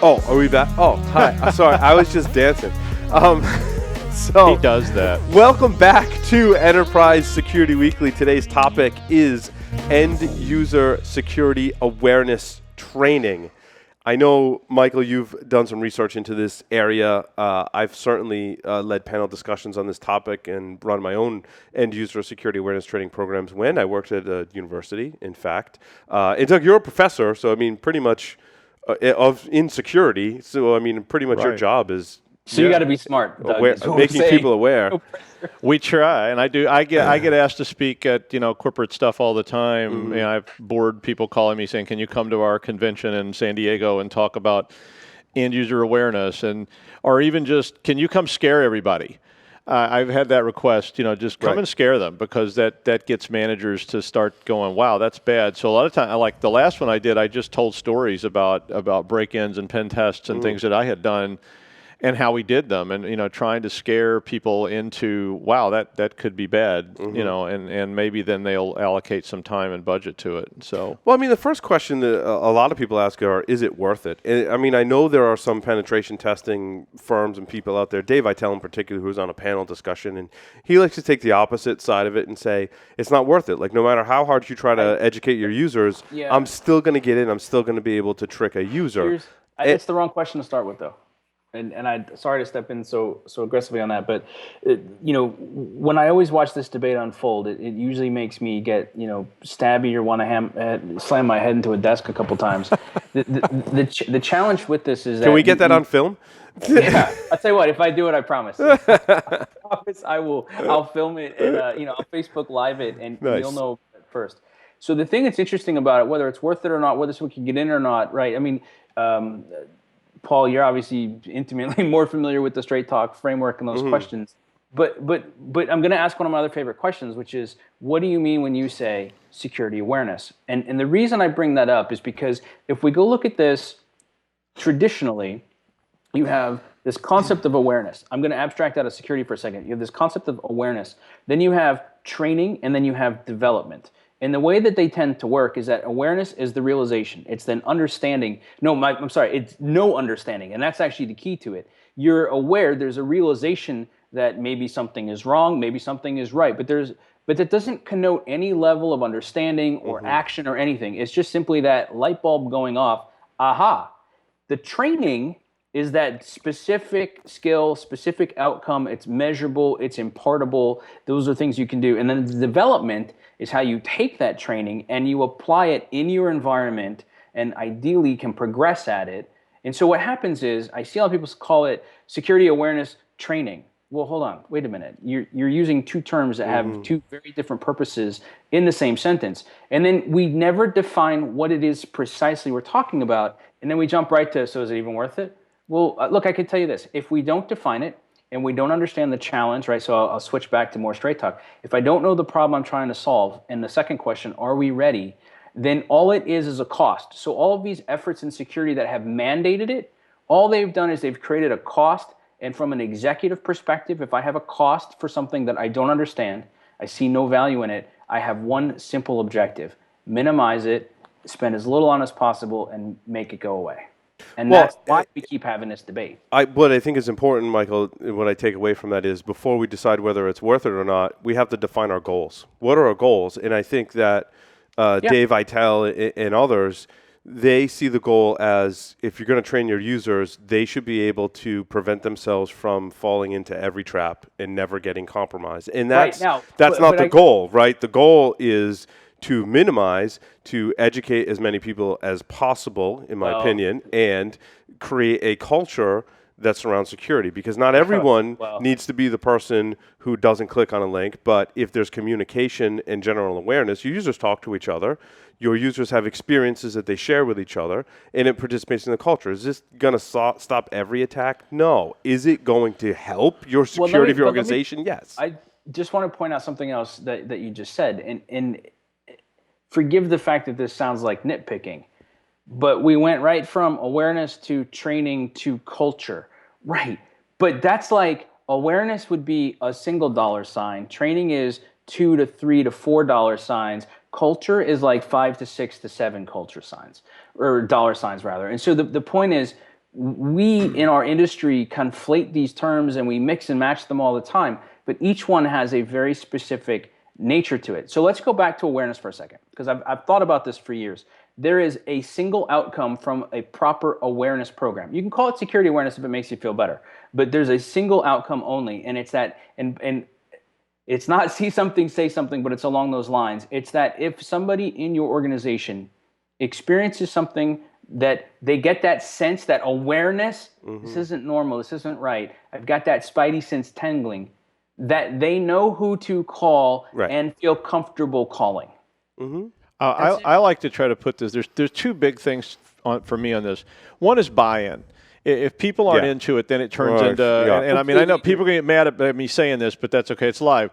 Oh, are we back? Oh, hi. I'm sorry. I was just dancing. Um, so He does that. welcome back to Enterprise Security Weekly. Today's topic is end user security awareness training. I know, Michael, you've done some research into this area. I've certainly led panel discussions on this topic and run my own end user security awareness training programs when I worked at a university, in fact. And Doug, you're a professor, so I mean, pretty much of insecurity. So, I mean, pretty much your Right. job is So you got to be smart, Doug, is what we're making saying. people aware. We try, and I do. I get asked to speak at corporate stuff all the time. Mm-hmm. And I've bored people calling me saying, "Can you come to our convention in San Diego and talk about end user awareness?" Or even just, "Can you come scare everybody?" I've had that request. Just come Right. and scare them, because that gets managers to start going, "Wow, that's bad." So a lot of time, like the last one I did, I just told stories about break-ins and pen tests and things that I had done, and how we did them, and trying to scare people into, wow, that could be bad, and maybe then they'll allocate some time and budget to it. So, Well, I mean, the first question that a lot of people ask are, is it worth it? And, I mean, I know there are some penetration testing firms and people out there, Dave Vitale in particular, who's on a panel discussion, and he likes to take the opposite side of it and say, it's not worth it. Like, no matter how hard you try to educate your users, Yeah. I'm still going to get in. I'm still going to be able to trick a user. It's the wrong question to start with, though. And I sorry to step in so aggressively on that, but when I always watch this debate unfold, it usually makes me get stabby or want to slam my head into a desk a couple times. The challenge with this is that Can we get that on film? Yeah, I'll tell you what. If I do it, I promise. I promise I will. I'll film it and I'll Facebook Live it, and Nice. you'll know first. So the thing that's interesting about it, whether it's worth it or not, whether someone can get in or not, right? I mean, Paul, you're obviously intimately more familiar with the Straight Talk framework and those questions. But I'm going to ask one of my other favorite questions, which is, what do you mean when you say security awareness? And the reason I bring that up is because if we go look at this traditionally, you have this concept of awareness. I'm going to abstract out of security for a second. You have this concept of awareness. Then you have training, and then you have development. And the way that they tend to work is that awareness is the realization. It's then understanding. It's no understanding. And that's actually the key to it. You're aware, there's a realization that maybe something is wrong, maybe something is right. But that doesn't connote any level of understanding or action or anything. It's just simply that light bulb going off. Aha. The training is that specific skill, specific outcome. It's measurable, it's impartable. Those are things you can do. And then the development is how you take that training and you apply it in your environment and ideally can progress at it. And so what happens is, I see a lot of people call it security awareness training. Well, hold on, wait a minute. You're using two terms that have two very different purposes in the same sentence. And then we never define what it is precisely we're talking about. And then we jump right to, so is it even worth it? Well, look, I can tell you this. If we don't define it and we don't understand the challenge, right? So I'll switch back to more straight talk. If I don't know the problem I'm trying to solve, and the second question, are we ready? Then all it is a cost. So all of these efforts in security that have mandated it, all they've done is they've created a cost. And from an executive perspective, if I have a cost for something that I don't understand, I see no value in it, I have one simple objective: minimize it, spend as little on as possible, and make it go away. And that's why we keep having this debate. What I think is important, Michael, what I take away from that is, before we decide whether it's worth it or not, we have to define our goals. What are our goals? And I think that Dave Vitale and others, they see the goal as, if you're going to train your users, they should be able to prevent themselves from falling into every trap and never getting compromised. And that's not the goal, right? The goal is to minimize, to educate as many people as possible, in my opinion, and create a culture that surrounds security. Because not everyone needs to be the person who doesn't click on a link, but if there's communication and general awareness, your users talk to each other, your users have experiences that they share with each other, and it participates in the culture. Is this going to stop every attack? No. Is it going to help your security of your organization? Yes. I just want to point out something else that you just said, and forgive the fact that this sounds like nitpicking, but we went right from awareness to training to culture. Right. But that's like, awareness would be a single dollar sign. Training is $2 to $3 to $4 signs. Culture is like 5 to 6 to 7 culture signs, or dollar signs rather. And so the point is, we in our industry conflate these terms and we mix and match them all the time, but each one has a very specific nature to it. So let's go back to awareness for a second, because I've thought about this for years. There is a single outcome from a proper awareness program. You can call it security awareness if it makes you feel better, but there's a single outcome only, and it's that, and it's not see something, say something, but it's along those lines. It's that if somebody in your organization experiences something that they get that sense, that awareness, this isn't normal, this isn't right, I've got that spidey sense tingling, that they know who to call and feel comfortable calling. I like to try to put this. There's two big things for me on this. One is buy-in. If people aren't into it, then it turns into. And I mean, I know people get mad at me saying this, but that's okay. It's live.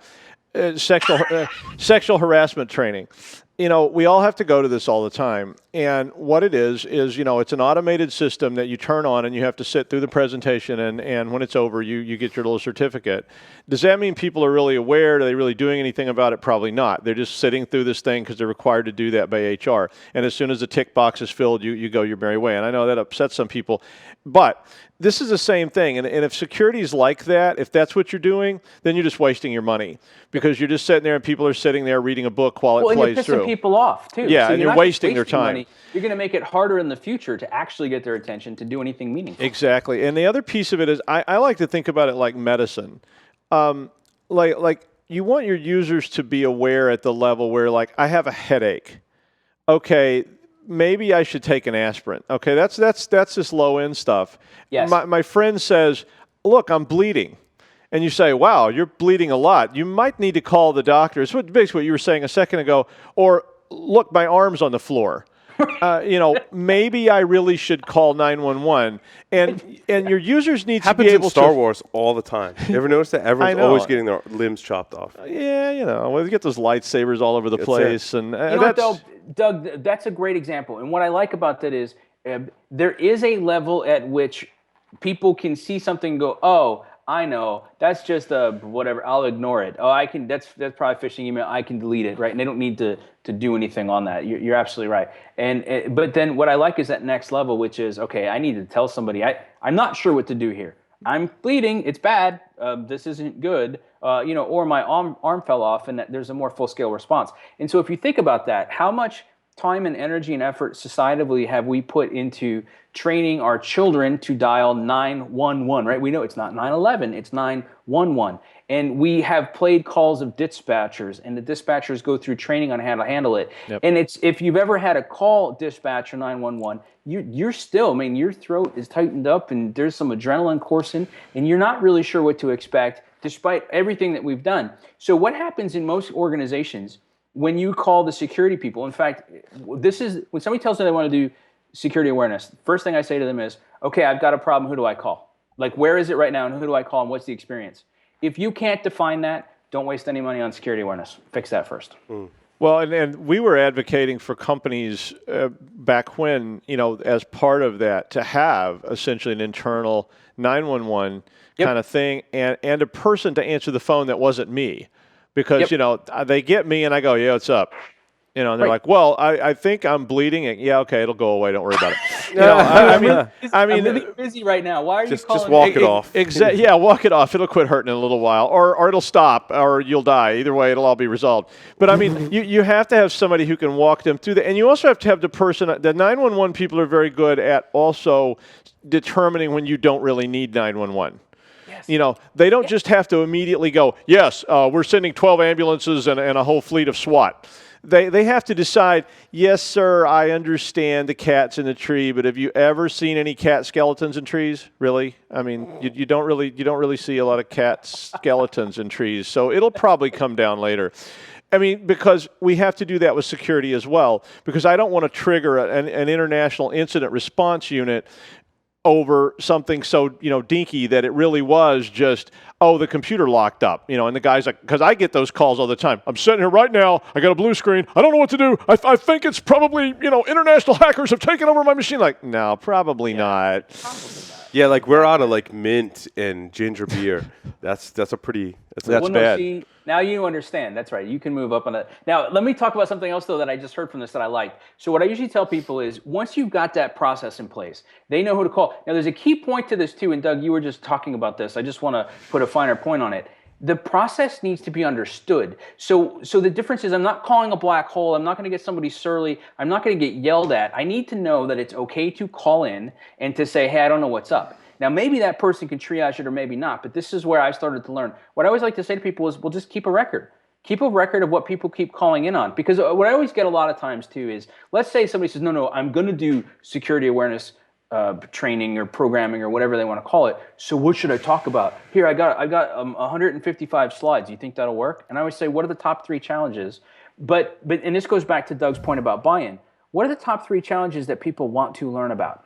Sexual harassment training. You know, we all have to go to this all the time. And what it is, you know, it's an automated system that you turn on and you have to sit through the presentation, and when it's over, you get your little certificate. Does that mean people are really aware? Are they really doing anything about it? Probably not. They're just sitting through this thing because they're required to do that by HR. And as soon as the tick box is filled, you go your merry way. And I know that upsets some people. But this is the same thing. And if security is like that, if that's what you're doing, then you're just wasting your money, because you're just sitting there and people are sitting there reading a book while it plays through. Well, and you're pissing people off, too. Yeah, so and you're wasting their time. Money. You're going to make it harder in the future to actually get their attention to do anything meaningful. Exactly. And the other piece of it is I like to think about it like medicine. Like you want your users to be aware at the level where, like, I have a headache. Okay, maybe I should take an aspirin. Okay, that's just low end stuff. Yes. My friend says, look, I'm bleeding. And you say, wow, you're bleeding a lot. You might need to call the doctor. It's basically what you were saying a second ago. Or, look, my arm's on the floor. You know, maybe I really should call 911. And your users need to be able to. Happens in Star Wars all the time. You ever notice that? Everyone's always getting their limbs chopped off. Yeah, you know, we get those lightsabers all over the place. And you know what, though, Doug, that's a great example. And what I like about that is there is a level at which people can see something and go, oh, I know, that's just whatever, I'll ignore it. Oh, that's probably phishing email, I can delete it, right? And they don't need to do anything on that. You're absolutely right. But then what I like is that next level, which is, okay, I need to tell somebody, I'm not sure what to do here. I'm bleeding, it's bad, this isn't good, you know, or my arm fell off, and that there's a more full-scale response. And so if you think about that, how much time and energy and effort societally have we put into training our children to dial 911, right? We know it's not 911, it's 911. And we have played calls of dispatchers, and the dispatchers go through training on how to handle it. Yep. And it's, if you've ever had a call dispatcher 911, you're still, I mean, your throat is tightened up and there's some adrenaline coursing, and you're not really sure what to expect despite everything that we've done. So what happens in most organizations when you call the security people? In fact, this is when somebody tells me they want to do security awareness, first thing I say to them is, okay, I've got a problem, who do I call? Like, where is it right now and who do I call and what's the experience? If you can't define that, don't waste any money on security awareness. Fix that first. Well, and we were advocating for companies back when, you know, as part of that, to have essentially an internal 911 kind of thing, and a person to answer the phone that wasn't me. Because, you know, they get me and I go, yeah, what's up? You know, and they're like, well, I think I'm bleeding. Yeah, okay, it'll go away. Don't worry about it. You know, I'm really busy right now. Why are you calling? Just walk it off. Yeah, walk it off. It'll quit hurting in a little while, or it'll stop, or you'll die. Either way, it'll all be resolved. But I mean, you have to have somebody who can walk them through that, and you also have to have the person. The 911 people are very good at also determining when you don't really need 911. You know, they don't just have to immediately go, yes, we're sending 12 ambulances and a whole fleet of SWAT. They have to decide, yes, sir, I understand the cat's in the tree, but have you ever seen any cat skeletons in trees? Really? I mean, you don't really see a lot of cat skeletons in trees, so it'll probably come down later. I mean, because we have to do that with security as well, because I don't want to trigger an international incident response unit over something so, you know, dinky that it really was just, oh, the computer locked up, you know, and the guy's like, because I get those calls all the time. I'm sitting here right now, I got a blue screen, I don't know what to do, I think it's probably, you know, international hackers have taken over my machine. Like, no, probably not. Probably not. Yeah, like we're out of like mint and ginger beer. That's Well, no, bad. see, now you understand. That's right. You can move up on that. Now, let me talk about something else, though, that I just heard from this that I like. So what I usually tell people is once you've got that process in place, they know who to call. Now, there's a key point to this, too. And, Doug, you were just talking about this. I just want to put a finer point on it. The process needs to be understood. So the difference is I'm not calling a black hole. I'm not going to get somebody surly. I'm not going to get yelled at. I need to know that it's okay to call in and to say, hey, I don't know what's up. Now, maybe that person can triage it or maybe not, but this is where I started to learn. What I always like to say to people is, well, just keep a record. Keep a record of what people keep calling in on. Because what I always get a lot of times, too, is let's say somebody says, no, I'm going to do security awareness training or programming or whatever they want to call it. So what should I talk about? Here, I got 155 slides. You think that'll work? And I always say, what are the top 3 challenges? But and this goes back to Doug's point about buy-in. What are the top 3 challenges that people want to learn about?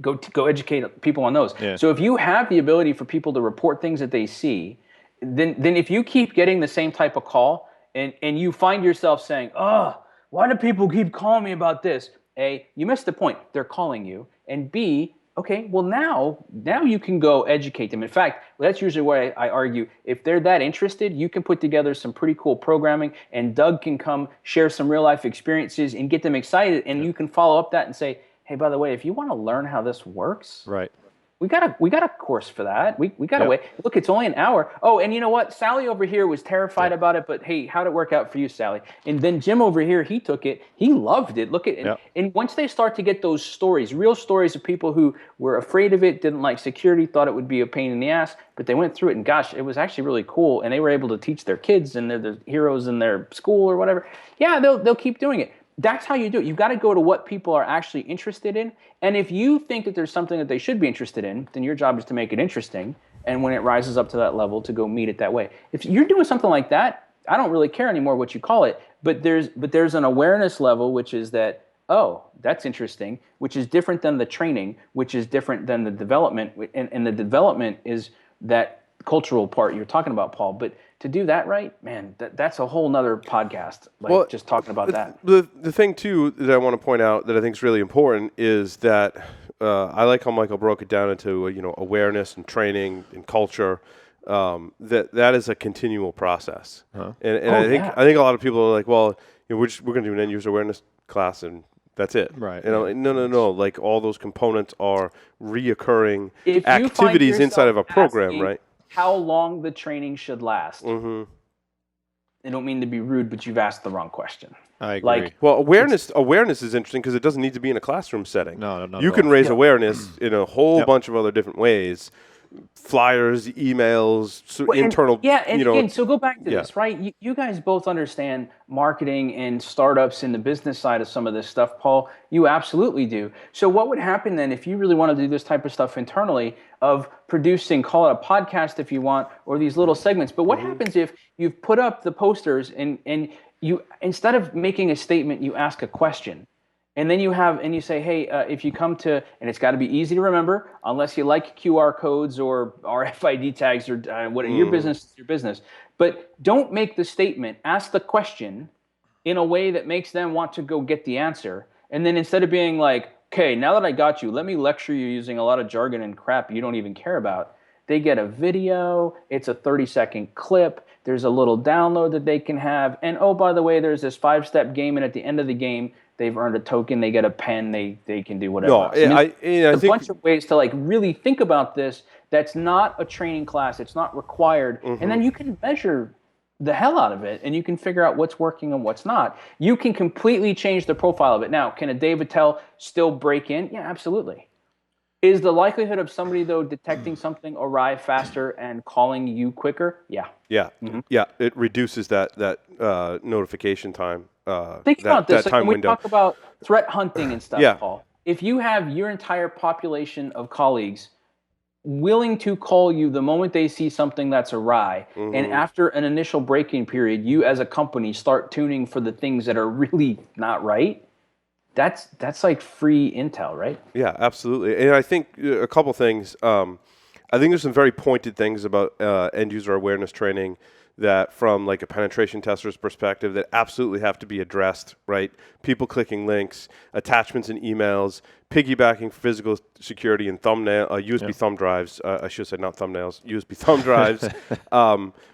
Go educate people on those. Yeah. So if you have the ability for people to report things that they see, then if you keep getting the same type of call and you find yourself saying, oh, why do people keep calling me about this? A, you missed the point. They're calling you. And B, okay, well now you can go educate them. In fact, that's usually where I argue. If they're that interested, you can put together some pretty cool programming and Doug can come share some real life experiences and get them excited. And you can follow up that and say, hey, by the way, if you want to learn how this works, Right. we got a course for that. We got a way. Look, it's only an hour. Oh, and you know what? Sally over here was terrified about it, but hey, how'd it work out for you, Sally? And then Jim over here, he took it. He loved it. Look at and once they start to get those stories, real stories of people who were afraid of it, didn't like security, thought it would be a pain in the ass, but they went through it and gosh, it was actually really cool. And they were able to teach their kids and they're the heroes in their school or whatever. Yeah, they'll keep doing it. That's how you do it. You've got to go to what people are actually interested in. And if you think that there's something that they should be interested in, then your job is to make it interesting. And when it rises up to that level, to go meet it that way. If you're doing something like that, I don't really care anymore what you call it. But there's an awareness level, which is that, oh, that's interesting, which is different than the training, which is different than the development. And the development is that cultural part you're talking about, Paul. But to do that right, man, that's a whole nother podcast, just talking about that. The thing, too, that I want to point out that I think is really important is that I like how Michael broke it down into, awareness and training and culture. That is a continual process. And I think a lot of people are like, well, we're going to do an end-user awareness class and that's it. Right. No. Like all those components are reoccurring activities inside of a program, right? How long the training should last. Mm-hmm. I don't mean to be rude, but you've asked the wrong question. I agree. Awareness is interesting because it doesn't need to be in a classroom setting. No. You can raise awareness in a whole bunch of other different ways. Flyers, emails, internal. Again, so go back to this, right? You guys both understand marketing and startups and the business side of some of this stuff, Paul. You absolutely do. So what would happen then if you really want to do this type of stuff internally of producing, call it a podcast if you want, or these little segments. But what happens if you've put up the posters and you, instead of making a statement, you ask a question? And then you say, hey, if you come to, and it's got to be easy to remember, unless you like QR codes or RFID tags or what your business is your business. But don't make the statement. Ask the question in a way that makes them want to go get the answer. And then instead of being like, okay, now that I got you, let me lecture you using a lot of jargon and crap you don't even care about. They get a video. It's a 30-second clip. There's a little download that they can have. And oh, by the way, there's this 5-step game. And at the end of the game, they've earned a token. They get a pen. They can do whatever. I think a bunch of ways to really think about this. That's not a training class. It's not required. Mm-hmm. And then you can measure the hell out of it, and you can figure out what's working and what's not. You can completely change the profile of it. Now, can a Dave Attell still break in? Yeah, absolutely. Is the likelihood of somebody, though, detecting something arrive faster and calling you quicker? Yeah. Yeah. Mm-hmm. Yeah. It reduces that notification time. Think about this. When we talk about threat hunting and stuff, Paul. If you have your entire population of colleagues willing to call you the moment they see something that's awry, and after an initial break-in period, you as a company start tuning for the things that are really not right, that's like free intel, right? Yeah, absolutely. And I think a couple things. I think there's some very pointed things about end-user awareness training that from like a penetration tester's perspective that absolutely have to be addressed, right? People clicking links, attachments in emails, piggybacking physical security and USB thumb drives. I should say not thumbnails, USB thumb drives,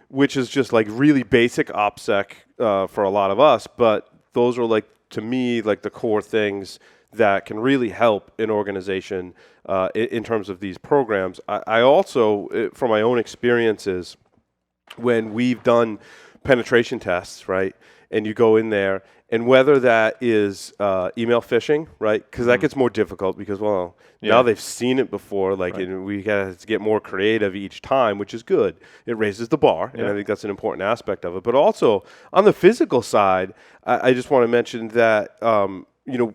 which is just like really basic OPSEC for a lot of us. But those are like, to me, like the core things that can really help an organization in terms of these programs. I also, from my own experiences, when we've done penetration tests, right, and you go in there, and whether that is email phishing, right, because that gets more difficult because, well, now they've seen it before, like, and we got to get more creative each time, which is good. It raises the bar, and I think that's an important aspect of it. But also, on the physical side, I just want to mention that,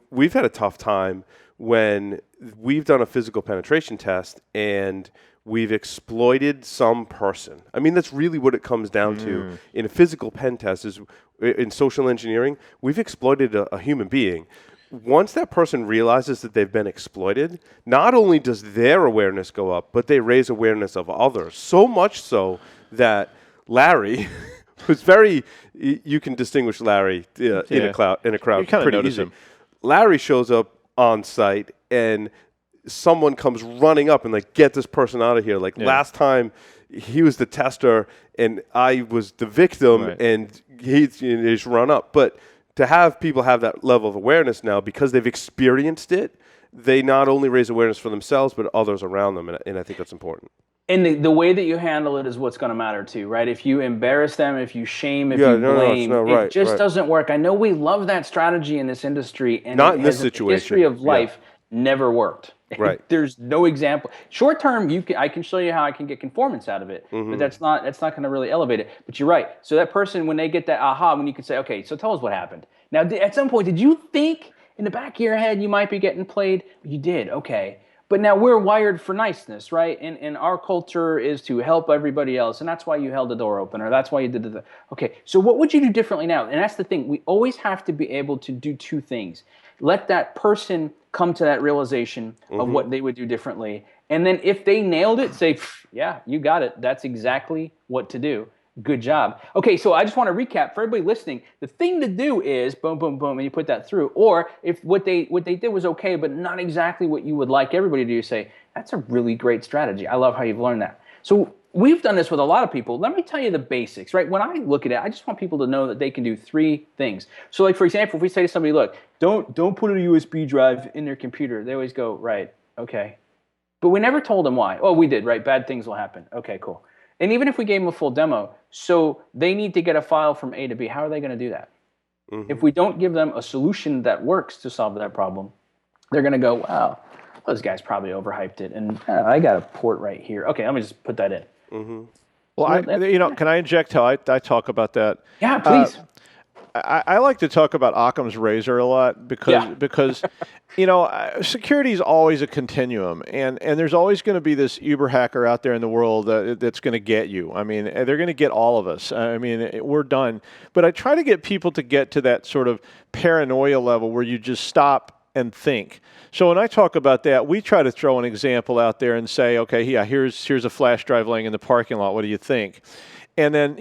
we've had a tough time when we've done a physical penetration test and we've exploited some person. I mean, that's really what it comes down to in a physical pen test is in social engineering, we've exploited a human being. Once that person realizes that they've been exploited, not only does their awareness go up, but they raise awareness of others. So much so that Larry, who's you can distinguish Larry in a crowd pretty easy. Him. Larry shows up on site and someone comes running up and like, get this person out of here. Like last time he was the tester and I was the victim and he's just run up. But to have people have that level of awareness now because they've experienced it, they not only raise awareness for themselves, but others around them. And I think that's important. And the way that you handle it is what's going to matter too, right? If you embarrass them, if you shame, if you blame, it just doesn't work. I know we love that strategy in this industry, and not in this situation. The history of life never worked. Right. There's no example. Short term, I can show you how I can get conformance out of it, but that's not going to really elevate it. But you're right. So that person, when they get that aha, when you can say, okay, so tell us what happened. Now, at some point, did you think in the back of your head you might be getting played? You did. Okay. But now we're wired for niceness, right? And our culture is to help everybody else, and that's why you held the door open, or that's why you did the. Okay, so what would you do differently now? And that's the thing. We always have to be able to do two things. Let that person come to that realization of what they would do differently. And then if they nailed it, say, yeah, you got it. That's exactly what to do. Good job. Okay, so I just want to recap for everybody listening. The thing to do is boom, boom, boom, and you put that through. Or if what they did was okay, but not exactly what you would like everybody to do, say, that's a really great strategy. I love how you've learned that. So we've done this with a lot of people. Let me tell you the basics, right? When I look at it, I just want people to know that they can do three things. So like, for example, if we say to somebody, look, don't put a USB drive in their computer. They always go, right, okay. But we never told them why. Oh, we did, right? Bad things will happen. Okay, cool. And even if we gave them a full demo, so they need to get a file from A to B, how are they going to do that? If we don't give them a solution that works to solve that problem, they're going to go, wow, those guys probably overhyped it. And I got a port right here. Okay, let me just put that in. Well, can I inject how I talk about that? Yeah, please. I like to talk about Occam's razor a lot because security is always a continuum, and there's always going to be this Uber hacker out there in the world that's going to get you. I mean, they're going to get all of us. I mean, we're done. But I try to get people to get to that sort of paranoia level where you just stop and think. So when I talk about that, we try to throw an example out there and say, okay, yeah, here's a flash drive laying in the parking lot. What do you think? And then,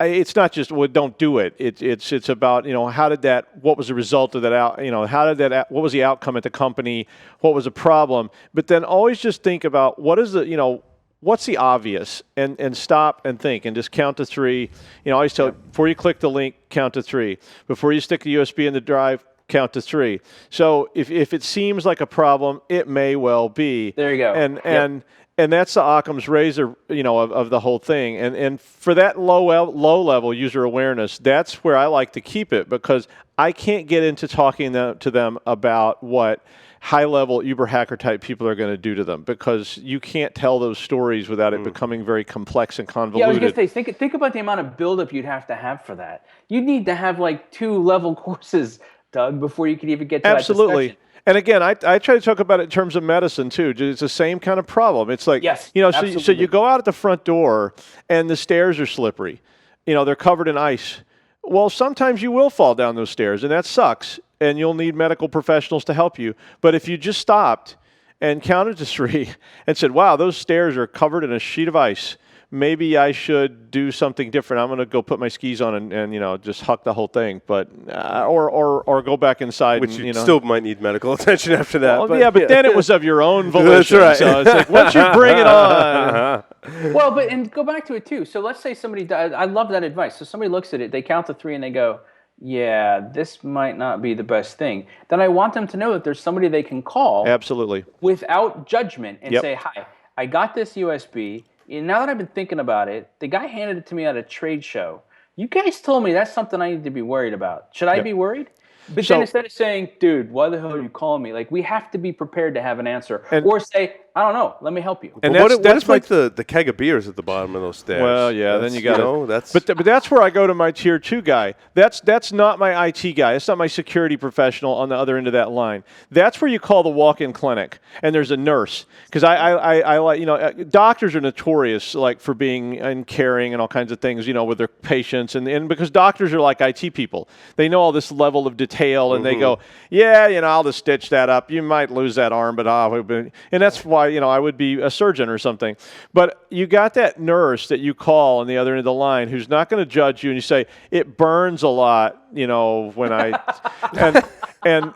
it's not just, well, don't do it. It's about, what was the result of that what was the outcome at the company? What was the problem? But then always just think about what's the obvious and stop and think and just count to three. I always tell before you click the link, count to three. Before you stick the USB in the drive, count to three. So if it seems like a problem, it may well be. There you go. And that's the Occam's razor, of the whole thing. And for that low level user awareness, that's where I like to keep it because I can't get into talking to them about what high-level Uber hacker type people are going to do to them because you can't tell those stories without it becoming very complex and convoluted. Yeah, I was going to say, think about the amount of buildup you'd have for that. You'd need to have like 2-level courses, Doug, before you could even get to that discussion. And again, I try to talk about it in terms of medicine too. It's the same kind of problem. It's like, so you go out at the front door and the stairs are slippery. They're covered in ice. Well, sometimes you will fall down those stairs and that sucks and you'll need medical professionals to help you. But if you just stopped and counted to three and said, wow, those stairs are covered in a sheet of ice, maybe I should do something different. I'm going to go put my skis on and just huck the whole thing, but or go back inside. Which and, you still might need medical attention after that. Well, but then it was of your own volition. That's right. So it's like, once you bring it on. Well, and go back to it too. So let's say somebody dies. I love that advice. So somebody looks at it, they count to 3 and they go, yeah, this might not be the best thing. Then I want them to know that there's somebody they can call. Absolutely. Without judgment and Yep. say, hi, I got this USB. And now that I've been thinking about it, the guy handed it to me at a trade show. You guys told me that's something I need to be worried about. Should I be worried? But then instead of saying, dude, why the hell are you calling me? Like, we have to be prepared to have an answer. Or say, I don't know, let me help you. And what if like the keg of beers at the bottom of those stairs? Well, yeah, then you got to. But that's where I go to my tier 2 guy. That's not my IT guy. That's not my security professional on the other end of that line. That's where you call the walk-in clinic, and there's a nurse. Because I like, doctors are notorious like for being uncaring and all kinds of things, with their patients, and because doctors are like IT people, they know all this level of detail, and they go, yeah, I'll just stitch that up. You might lose that arm, but and that's why. I would be a surgeon or something. But you got that nurse that you call on the other end of the line who's not going to judge you, and you say, it burns a lot, when I... And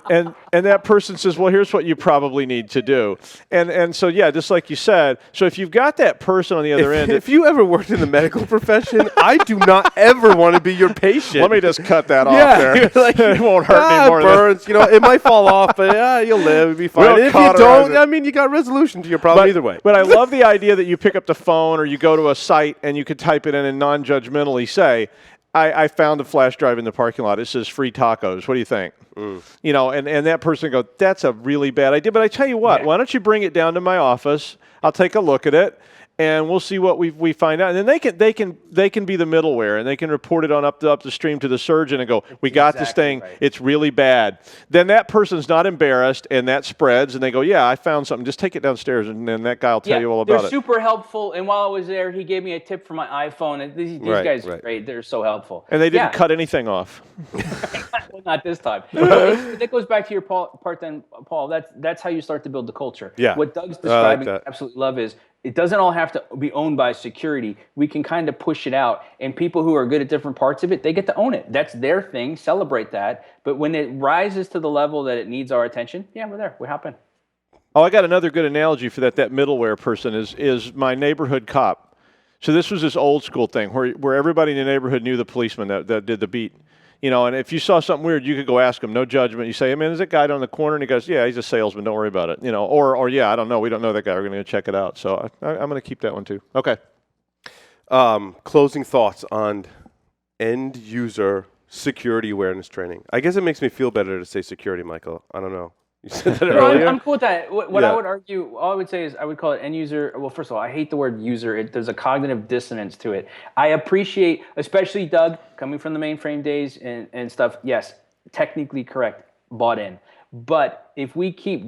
that person says, well, here's what you probably need to do. And so, yeah, just like you said, so if you've got that person on the other end... If you ever worked in the medical profession, I do not ever want to be your patient. Let me just cut that off there. Like, it won't hurt anymore. It burns. It might fall off, but you'll live. It'll be fine. If you don't, you got resolution to your problem either way. But I love the idea that you pick up the phone or you go to a site and you could type it in and non-judgmentally say, I found a flash drive in the parking lot. It says free tacos. What do you think? And that person go, that's a really bad idea. But I tell you what, why don't you bring it down to my office? I'll take a look at it, and we'll see what we find out. And then they can be the middleware, and they can report it on up the stream to the surgeon and go, we got this thing. Right. It's really bad. Then that person's not embarrassed, and that spreads, and they go, yeah, I found something. Just take it downstairs, and then that guy will tell you all about it. They're super helpful, and while I was there, he gave me a tip for my iPhone. And these guys are great. They're so helpful. And they didn't cut anything off. Well, not this time. That goes back to your part then, Paul. That's how you start to build the culture. Yeah. What Doug's describing, I absolutely love, is it doesn't all have to be owned by security. We can kind of push it out, and people who are good at different parts of it, they get to own it. That's their thing. Celebrate that. But when it rises to the level that it needs our attention, we're there. We hop in. Oh, I got another good analogy for that. That middleware person is my neighborhood cop. So this was this old school thing where everybody in the neighborhood knew the policeman that did the beat. And if you saw something weird, you could go ask him, no judgment. You say, hey, man, there's that guy down the corner, and he goes, yeah, he's a salesman, don't worry about it. Or yeah, I don't know, we don't know that guy, we're going to check it out. So I'm going to keep that one too. Okay. Closing thoughts on end user security awareness training. I guess it makes me feel better to say security, Michael. I don't know. You said that earlier. I'm cool with that. What I would argue, all I would say is I would call it end user. Well, first of all, I hate the word user. There's a cognitive dissonance to it. I appreciate, especially Doug, coming from the mainframe days and stuff. Yes, technically correct, bought in. But if we keep,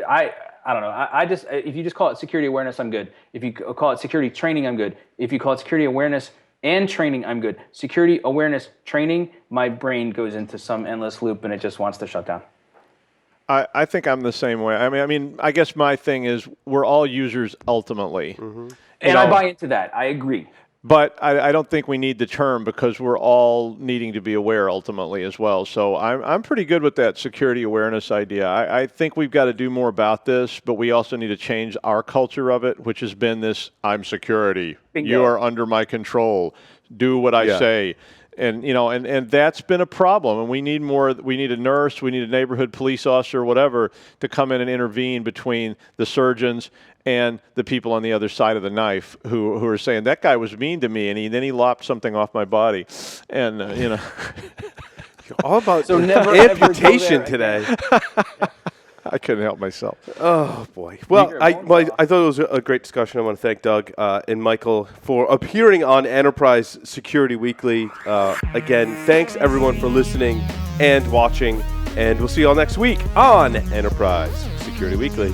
I don't know. I just, if you just call it security awareness, I'm good. If you call it security training, I'm good. If you call it security awareness and training, I'm good. Security awareness training, my brain goes into some endless loop and it just wants to shut down. I think I'm the same way. I mean, I guess my thing is we're all users ultimately. Mm-hmm. And I buy into that. I agree. But I don't think we need the term because we're all needing to be aware ultimately as well. So I'm pretty good with that security awareness idea. I think we've got to do more about this, but we also need to change our culture of it, which has been this, I'm security. Bingo. You are under my control. Do what I say. And and that's been a problem, and we need more. We need a nurse, we need a neighborhood police officer, or whatever, to come in and intervene between the surgeons and the people on the other side of the knife who are saying that guy was mean to me, and then he lopped something off my body, and You're all about amputation today. I couldn't help myself. Oh, boy. Well, I thought it was a great discussion. I want to thank Doug and Michael for appearing on Enterprise Security Weekly. Again, thanks, everyone, for listening and watching. And we'll see you all next week on Enterprise Security Weekly.